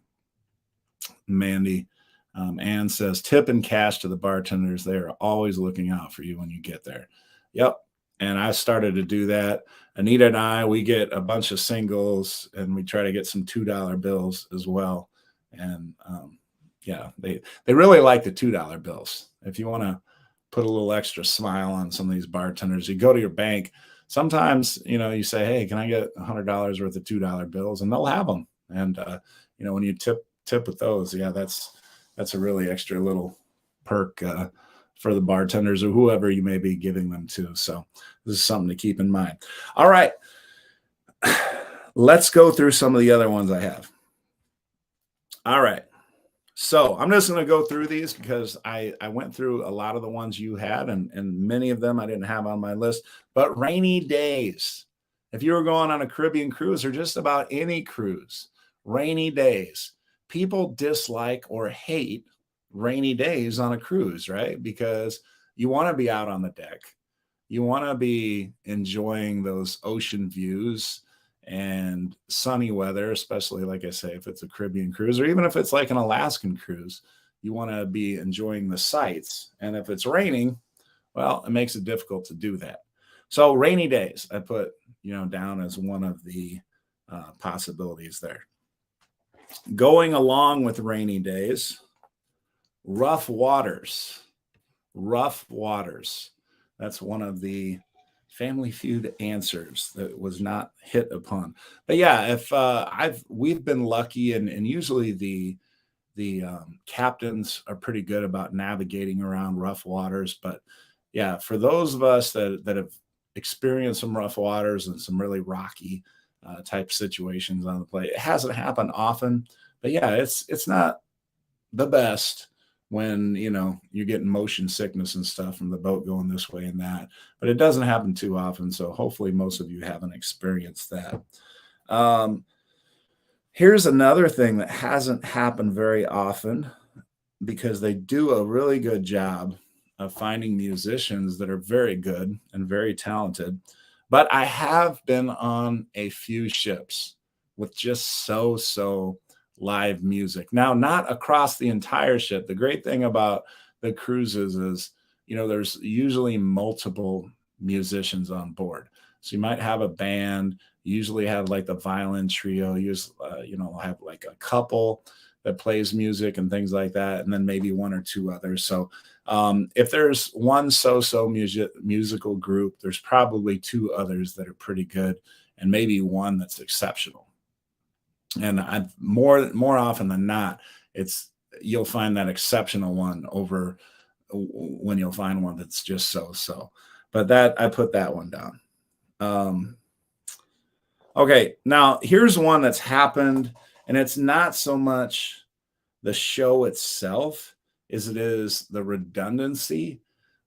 Mandy. Ann says, tip and cash to the bartenders. They are always looking out for you when you get there. Yep. And I started to do that. Anita and I, we get a bunch of singles and we try to get some $2 bills as well. And yeah, they really like the $2 bills. If you want to put a little extra smile on some of these bartenders, you go to your bank. Sometimes, you say, hey, can I get $100 worth of $2 bills? And they'll have them. And, when you tip with those, yeah, that's a really extra little perk for the bartenders or whoever you may be giving them to. So this is something to keep in mind. All right. Let's go through some of the other ones I have. All right. So I'm just going to go through these because I went through a lot of the ones you had, and many of them I didn't have on my list. But rainy days, if you were going on a Caribbean cruise or just about any cruise, rainy days, people dislike or hate rainy days on a cruise, right? Because you want to be out on the deck. You want to be enjoying those ocean views and sunny weather, especially, like I say, if it's a Caribbean cruise or even if it's like an Alaskan cruise, you want to be enjoying the sights. And if it's raining, well, it makes it difficult to do that. So rainy days, I put, down as one of the possibilities there. Going along with rainy days, rough waters. Rough waters. That's one of the Family Feud answers that was not hit upon. But yeah, if we've been lucky, and usually the captains are pretty good about navigating around rough waters. But yeah, for those of us that have experienced some rough waters and some really rocky type situations on the play, it hasn't happened often. But yeah, it's not the best when you're getting motion sickness and stuff from the boat going this way and that, but it doesn't happen too often, so hopefully most of you haven't experienced that. Here's another thing that hasn't happened very often, because they do a really good job of finding musicians that are very good and very talented. But I have been on a few ships with just so live music. Now, not across the entire ship. The great thing about the cruises is, there's usually multiple musicians on board. So you might have a band, usually have like the violin trio, have like a couple that plays music and things like that, and then maybe one or two others. So if there's one musical group, there's probably two others that are pretty good, and maybe one that's exceptional. And more often than not, you'll find that exceptional one over when you'll find one that's just so. But that I put that one down. Okay, now here's one that's happened, and it's not so much the show itself as it is the redundancy.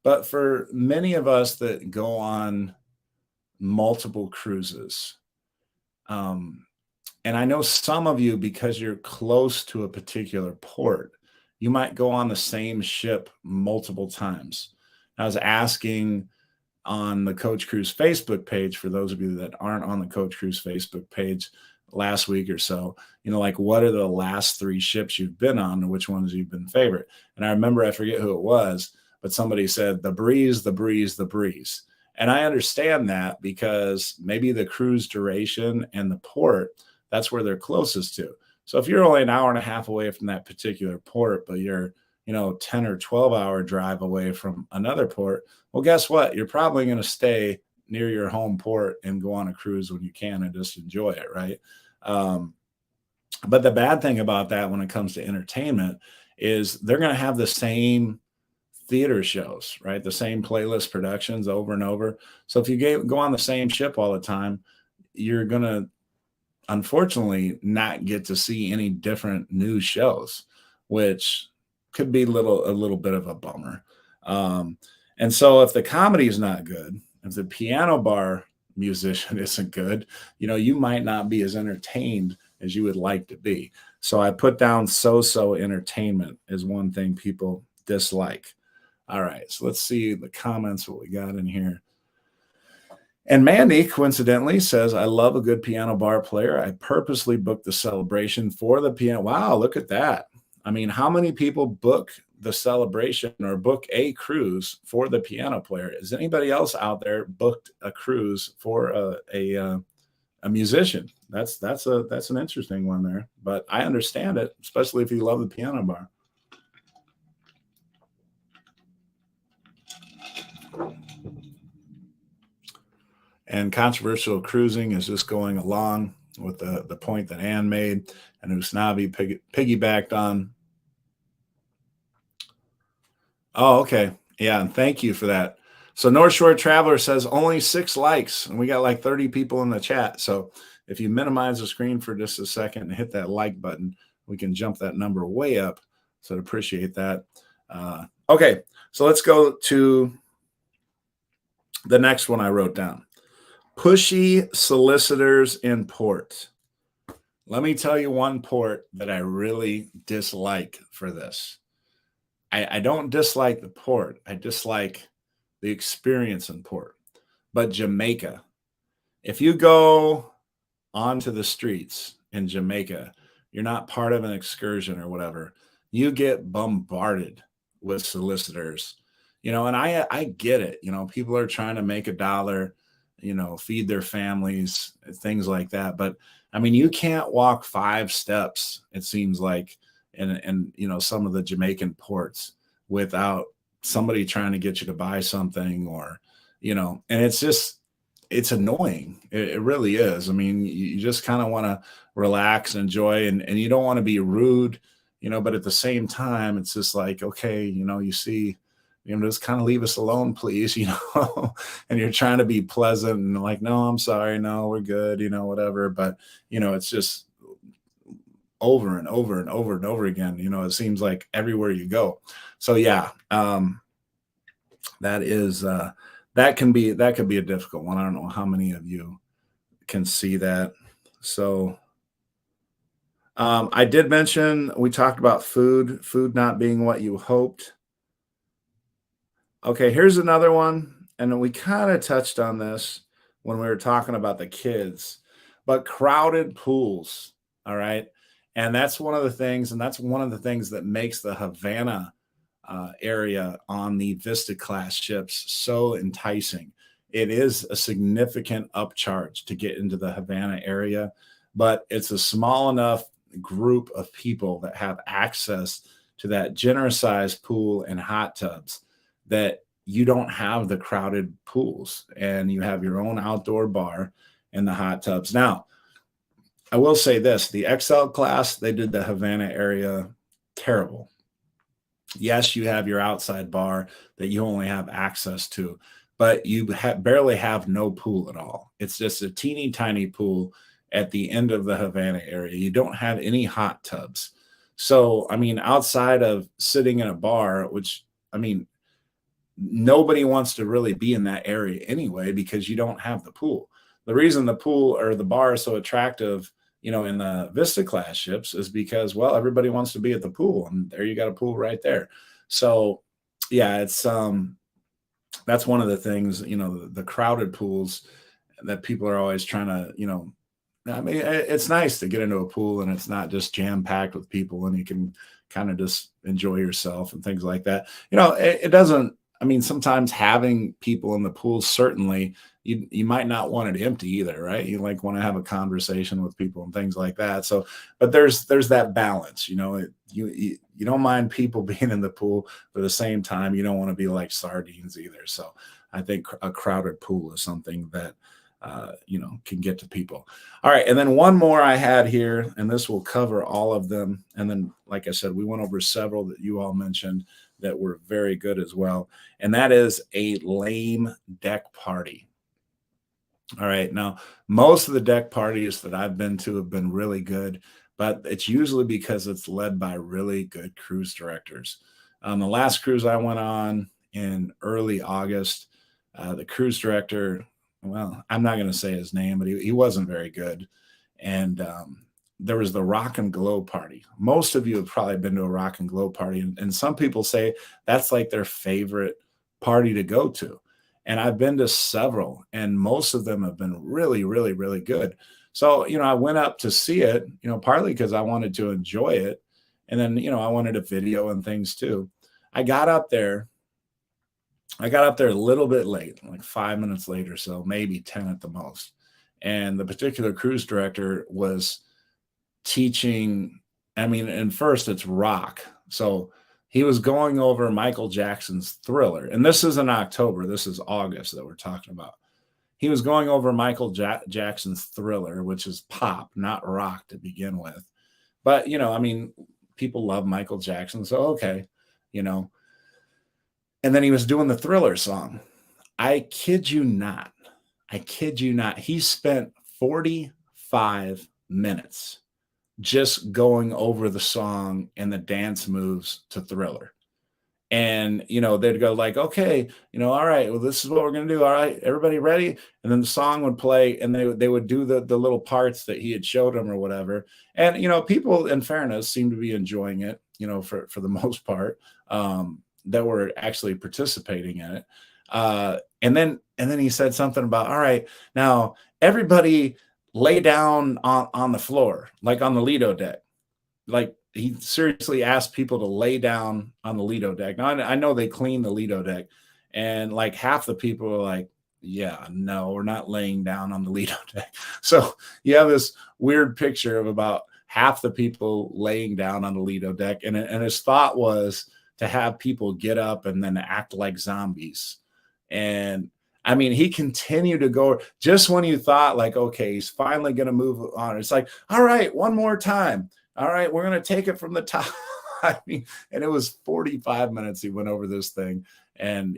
But for many of us that go on multiple cruises, and I know some of you, because you're close to a particular port, you might go on the same ship multiple times. I was asking on the Coach Cruise Facebook page, for those of you that aren't on the Coach Cruise Facebook page, last week or so, like, what are the last 3 ships you've been on and which ones you've been favorite? And I remember, I forget who it was, but somebody said the breeze, the breeze, the breeze. And I understand that, because maybe the cruise duration and the port, that's where they're closest to. So if you're only an hour and a half away from that particular port, but you're 10 or 12-hour drive away from another port, well, guess what? You're probably going to stay near your home port and go on a cruise when you can and just enjoy it, right? But the bad thing about that, when it comes to entertainment, is they're going to have the same theater shows, right? The same playlist productions over and over. So if you go on the same ship all the time, you're going to unfortunately not get to see any different new shows, which could be a little bit of a bummer. And so if the comedy is not good, if the piano bar musician isn't good, you might not be as entertained as you would like to be. So I put down so entertainment as one thing people dislike. All right, so let's see the comments, what we got in here. And Mandy, coincidentally, says, I love a good piano bar player. I purposely booked the celebration for the piano. Wow, look at that. I mean, how many people book the celebration or book a cruise for the piano player? Is anybody else out there booked a cruise for a musician? That's an interesting one there, but I understand it, especially if you love the piano bar. And controversial cruising is just going along with the point that Ann made and Usnavi piggybacked on. Oh, okay. Yeah, and thank you for that. So North Shore Traveler says only 6 likes, and we got like 30 people in the chat. So if you minimize the screen for just a second and hit that like button, we can jump that number way up. So I'd appreciate that. Okay, so let's go to the next one I wrote down. Pushy solicitors in port. Let me tell you one port that I really dislike for this. I don't dislike the port. I dislike the experience in port. But Jamaica, if you go onto the streets in Jamaica, you're not part of an excursion or whatever, you get bombarded with solicitors. And I get it. People are trying to make $1. feed their families, things like that. But I mean, you can't walk 5 steps, it seems like, in some of the Jamaican ports without somebody trying to get you to buy something, or, and it's annoying. It really is. I mean, you just kind of want to relax, enjoy, and you don't want to be rude, but at the same time, it's just like, okay, you see, just kind of leave us alone, please, and you're trying to be pleasant and like, no, I'm sorry, no, we're good, whatever. But, it's just over and over and over and over again. It seems like everywhere you go. So yeah, that is that could be a difficult one. I don't know how many of you can see that. So I did mention, we talked about food not being what you hoped. Okay, here's another one, and we kind of touched on this when we were talking about the kids, but crowded pools. All right. And that's one of the things, that makes the Havana area on the Vista class ships so enticing. It is a significant upcharge to get into the Havana area, but it's a small enough group of people that have access to that generous sized pool and hot tubs that you don't have the crowded pools, and you have your own outdoor bar and the hot tubs. Now, I will say this, the XL class, they did the Havana area terrible. Yes, you have your outside bar that you only have access to, but you barely have no pool at all. It's just a teeny tiny pool at the end of the Havana area. You don't have any hot tubs. So, I mean, outside of sitting in a bar, which, I mean, nobody wants to really be in that area anyway, because you don't have the pool. The reason the pool or the bar is so attractive, in the Vista class ships, is because, well, everybody wants to be at the pool, and there you got a pool right there. So yeah, it's that's one of the things, the crowded pools that people are always trying to, I mean, it's nice to get into a pool and it's not just jam packed with people, and you can kind of just enjoy yourself and things like that. It doesn't, I mean, sometimes having people in the pool, certainly you might not want it empty either, right? You like want to have a conversation with people and things like that. So, but there's that balance, you don't mind people being in the pool, but at the same time, you don't want to be like sardines either. So I think a crowded pool is something that can get to people. All right. And then one more I had here, and this will cover all of them. And then, like I said, we went over several that you all mentioned that were very good as well. And that is a lame deck party. All right. Now, most of the deck parties that I've been to have been really good, but it's usually because it's led by really good cruise directors. The last cruise I went on in early August, the cruise director, well, I'm not going to say his name, but he wasn't very good. And there was the Rock and Glow party. Most of you have probably been to a Rock and Glow party, and some people say that's like their favorite party to go to. And I've been to several, and most of them have been really, really, really good. So, I went up to see it, partly because I wanted to enjoy it. And then, I wanted a video and things too. I got up there. I got up there a little bit late, like 5 minutes late or so, maybe 10 at the most. And the particular cruise director was teaching. I mean, and first it's rock. So he was going over Michael Jackson's Thriller. And this isn't October, this is August that we're talking about. He was going over Michael Jackson's Thriller, which is pop, not rock to begin with. But, I mean, people love Michael Jackson. So, okay, you know. And then he was doing the Thriller song. I kid you not. I kid you not. He spent 45 minutes just going over the song and the dance moves to Thriller. And, they'd go like, okay, all right, well, this is what we're going to do. All right, everybody ready? And then the song would play, and they would do the little parts that he had showed them or whatever. And, people, in fairness, seem to be enjoying it, for the most part, that were actually participating in it. And then he said something about, all right, now everybody lay down on the floor, like on the Lido deck. Like, he seriously asked people to lay down on the Lido deck. Now, I know they clean the Lido deck, and like half the people are like, Yeah, no, we're not laying down on the Lido deck. So you have this weird picture of about half the people laying down on the Lido deck, and his thought was to have people get up and then act like zombies. And I mean, he continued to go just when you thought like, okay, he's finally going to move on. It's like, all right, one more time. All right, we're going to take it from the top. I mean, and it was 45 minutes he went over this thing, and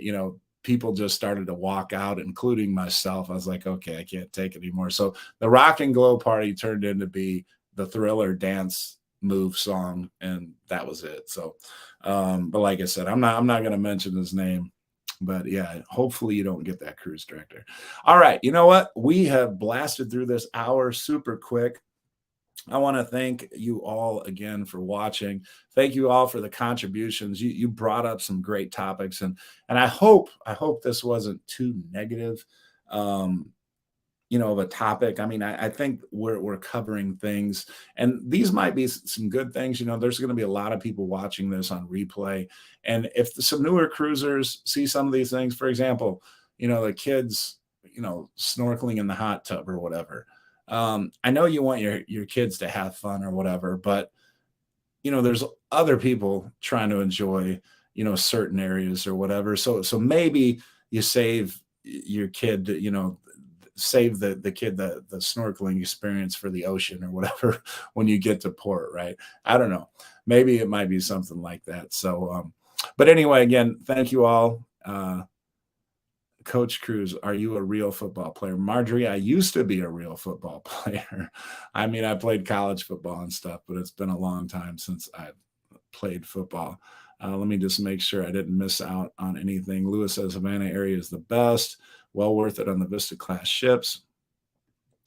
people just started to walk out, including myself. I was like, okay, I can't take it anymore. So the Rock and Glow Party turned into be the Thriller dance move song, and that was it. So, but like I said, I'm not going to mention his name. But yeah, hopefully you don't get that cruise director. All right, you know what? We have blasted through this hour super quick. I want to thank you all again for watching. Thank you all for the contributions. You brought up some great topics, and I hope this wasn't too negative, of a topic. I mean, I think we're covering things, and these might be some good things. There's going to be a lot of people watching this on replay, and if some newer cruisers see some of these things, for example, the kids, snorkeling in the hot tub or whatever. I know you want your kids to have fun or whatever, but there's other people trying to enjoy, certain areas or whatever. So maybe you save your kid, save the kid the snorkeling experience for the ocean or whatever when you get to port, right? I don't know. Maybe it might be something like that. So, but anyway, again, thank you all. Coach Cruz, are you a real football player? Marjorie, I used to be a real football player. I mean, I played college football and stuff, but it's been a long time since I've played football. Let me just make sure I didn't miss out on anything. Lewis says Havana area is the best. Well worth it on the Vista class ships.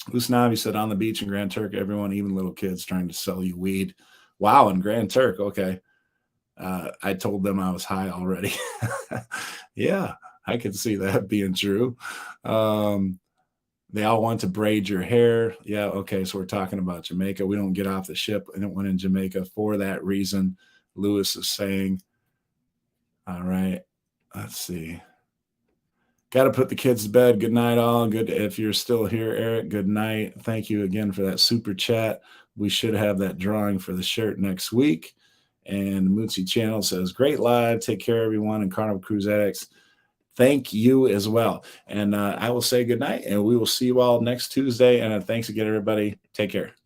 Usnavi said on the beach in Grand Turk, everyone, even little kids, trying to sell you weed. Wow, in Grand Turk. Okay. I told them I was high already. Yeah. I could see that being true. They all want to braid your hair. Yeah, okay, so we're talking about Jamaica. We don't get off the ship and it went in Jamaica for that reason, Lewis is saying. All right, let's see. Got to put the kids to bed. Good night, all. Good if you're still here, Eric. Good night. Thank you again for that super chat. We should have that drawing for the shirt next week. And Mootsie Channel says, great live. Take care, everyone. And Carnival Cruise Addicts, thank you as well. And I will say good night, and we will see you all next Tuesday. And thanks again, everybody. Take care.